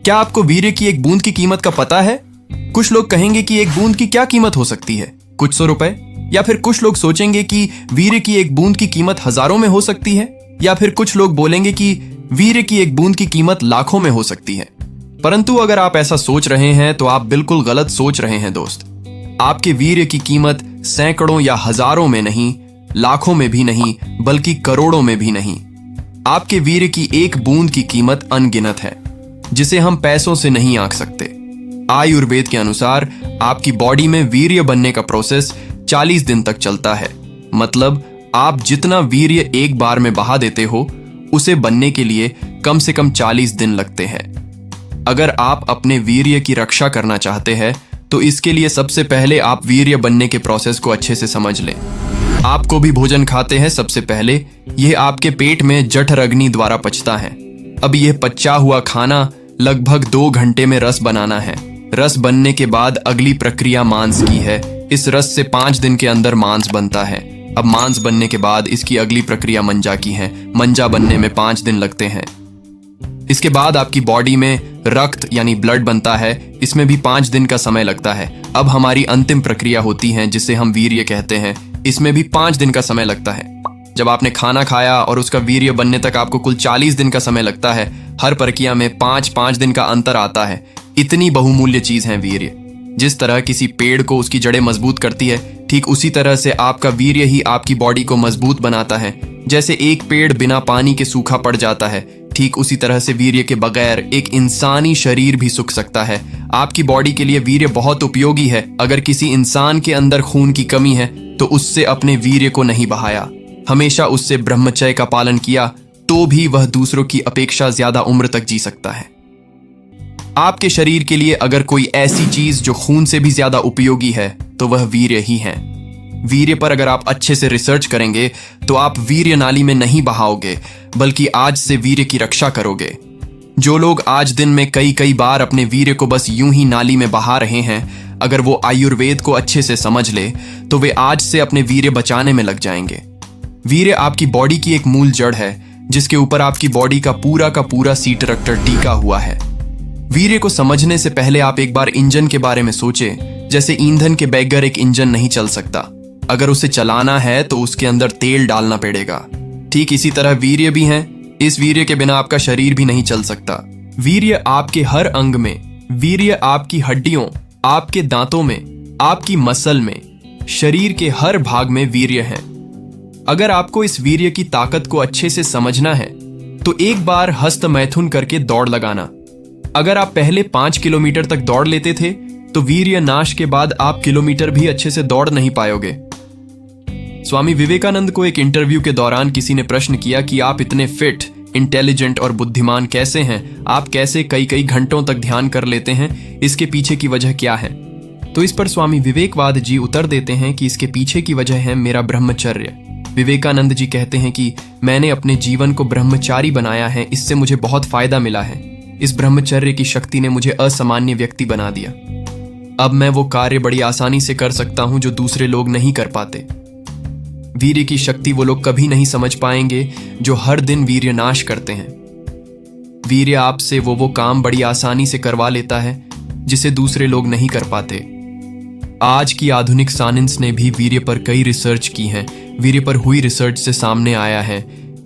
क्या आपको वीर्य की एक बूंद की कीमत का पता है? कुछ लोग कहेंगे कि एक बूंद की क्या कीमत हो सकती है, कुछ सौ रुपए। या फिर कुछ लोग सोचेंगे कि वीर्य की एक बूंद की कीमत हजारों में हो सकती है। या फिर कुछ लोग बोलेंगे कि वीर्य की एक बूंद की कीमत लाखों में हो सकती है। परंतु अगर आप ऐसा सोच रहे हैं तो आप बिल्कुल गलत सोच रहे हैं दोस्त। आपके वीर्य की कीमत सैकड़ों या हजारों में नहीं, लाखों में भी नहीं, बल्कि करोड़ों में भी नहीं। आपके वीर्य की एक बूंद की कीमत अनगिनत है, जिसे हम पैसों से नहीं आंक सकते। आयुर्वेद के अनुसार आपकी बॉडी में वीर्य बनने का प्रोसेस 40 दिन तक चलता है। मतलब आप जितना वीर्य एक बार में बहा देते हो, उसे बनने के लिए कम से कम 40 दिन लगते हैं। अगर आप अपने वीर्य की रक्षा करना चाहते हैं तो इसके लिए सबसे पहले आप वीर्य बनने के प्रोसेस को अच्छे से समझ लें। आपको भी भोजन खाते हैं, सबसे पहले यह आपके पेट में जठर-अग्नि द्वारा पचता है। अब यह पचा हुआ खाना लगभग 2 घंटे में रस बनाना है। रस बनने के बाद अगली प्रक्रिया मांस की है। इस रस से 5 दिन के अंदर मांस बनता है। अब मांस बनने के बाद इसकी अगली प्रक्रिया मंजा की है। मंजा बनने में 5 दिन लगते हैं। इसके बाद आपकी बॉडी में रक्त यानी ब्लड बनता है। इसमें भी 5 दिन का समय लगता है। अब हमारी अंतिम प्रक्रिया होती है जिसे हम वीर्य कहते हैं। इसमें भी 5 दिन का समय लगता है। जब आपने खाना खाया और उसका वीर्य बनने तक आपको कुल 40 दिन का समय लगता है। हर प्रक्रिया में 5-5 दिन का अंतर आता है। इतनी बहुमूल्य चीज है वीर्य। जिस तरह किसी पेड़ को उसकी जड़ें मजबूत करती है, ठीक उसी तरह से आपका वीर्य ही आपकी बॉडी को मजबूत बनाता है। जैसे एक पेड़ बिना पानी के सूखा पड़ जाता है, ठीक उसी तरह से वीर्य के बगैर एक इंसानी शरीर भी सूख सकता है। आपकी बॉडी के लिए वीर्य बहुत उपयोगी है। अगर किसी इंसान के अंदर खून की कमी है तो उससे अपने वीर्य को नहीं बहाया, हमेशा उससे ब्रह्मचर्य का पालन किया, तो भी वह दूसरों की अपेक्षा ज्यादा उम्र तक जी सकता है। आपके शरीर के लिए अगर कोई ऐसी चीज जो खून से भी ज्यादा उपयोगी है तो वह वीर्य ही है। वीर्य पर अगर आप अच्छे से रिसर्च करेंगे तो आप वीर्य नाली में नहीं बहाओगे, बल्कि आज से वीर्य की रक्षा करोगे। जो लोग आज दिन में कई कई बार अपने वीर्य को बस यूं ही नाली में बहा रहे हैं, अगर वो आयुर्वेद को अच्छे से समझ ले तो वे आज से अपने वीर्य बचाने में लग जाएंगे। वीर्य आपकी बॉडी की एक मूल जड़ है, जिसके ऊपर आपकी बॉडी का पूरा सीट रक्टर टीका हुआ है। वीर्य को समझने से पहले आप एक बार इंजन के बारे में सोचें। जैसे ईंधन के बगैर एक इंजन नहीं चल सकता। अगर उसे चलाना है तो उसके अंदर तेल डालना पड़ेगा। ठीक इसी तरह वीर्य भी है। इस वीर्य के बिना आपका शरीर भी नहीं चल सकता। वीर्य आपके हर अंग में, वीर्य आपकी हड्डियों, आपके दांतों में, आपकी मसल में, शरीर के हर भाग में वीर्य है। अगर आपको इस वीर्य की ताकत को अच्छे से समझना है तो एक बार हस्त मैथुन करके दौड़ लगाना। अगर आप पहले 5 किलोमीटर तक दौड़ लेते थे तो वीर्य नाश के बाद आप किलोमीटर भी अच्छे से दौड़ नहीं पाओगे। स्वामी विवेकानंद को एक इंटरव्यू के दौरान किसी ने प्रश्न किया कि आप इतने फिट, इंटेलिजेंट और बुद्धिमान कैसे हैं? आप कैसे कई कई घंटों तक ध्यान कर लेते हैं? इसके पीछे की वजह क्या है? तो इस पर स्वामी विवेकवाद जी उत्तर देते हैं कि इसके पीछे की वजह है मेरा ब्रह्मचर्य। विवेकानंद जी कहते हैं कि मैंने अपने जीवन को ब्रह्मचारी बनाया है, इससे मुझे बहुत फायदा मिला है। इस ब्रह्मचर्य की शक्ति ने मुझे असामान्य व्यक्ति बना दिया। अब मैं वो कार्य बड़ी आसानी से कर सकता हूं जो दूसरे लोग नहीं कर पाते। वीर्य की शक्ति वो लोग कभी नहीं समझ पाएंगे जो हर दिन वीर्य नाश करते हैं। वीर्य आपसे वो काम बड़ी आसानी से करवा लेता है जिसे दूसरे लोग नहीं कर पाते। आज की आधुनिक साइंस ने भी वीर्य पर कई रिसर्च की है। वीर्य पर हुई रिसर्च से सामने आया है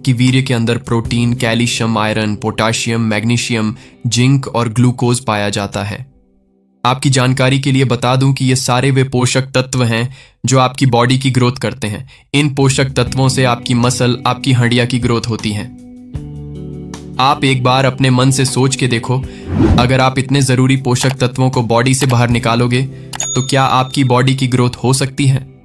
कि वीर्य के अंदर protein, calcium, iron, potassium, magnesium, zinc और ग्लूकोज पाया जाता है। आपकी जानकारी के लिए बता दूं कि ये सारे वे पोषक तत्व हैं जो आपकी बॉडी की ग्रोथ करते हैं। इन पोषक तत्वों से आपकी मसल, आपकी हड्डियां की ग्रोथ होती हैं। आप एक बार अपने मन से सोच के देखो, अगर आप इतने जरूरी पोषक तत्वों को बॉडी से बाहर निकालोगे तो क्या आपकी बॉडी की ग्रोथ हो सकती है?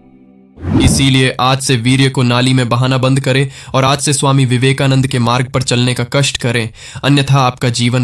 इसीलिए आज से वीर्य को नाली में बहाना बंद करें और आज से स्वामी विवेकानंद के मार्ग पर चलने का कष्ट करें, अन्यथा आपका जीवन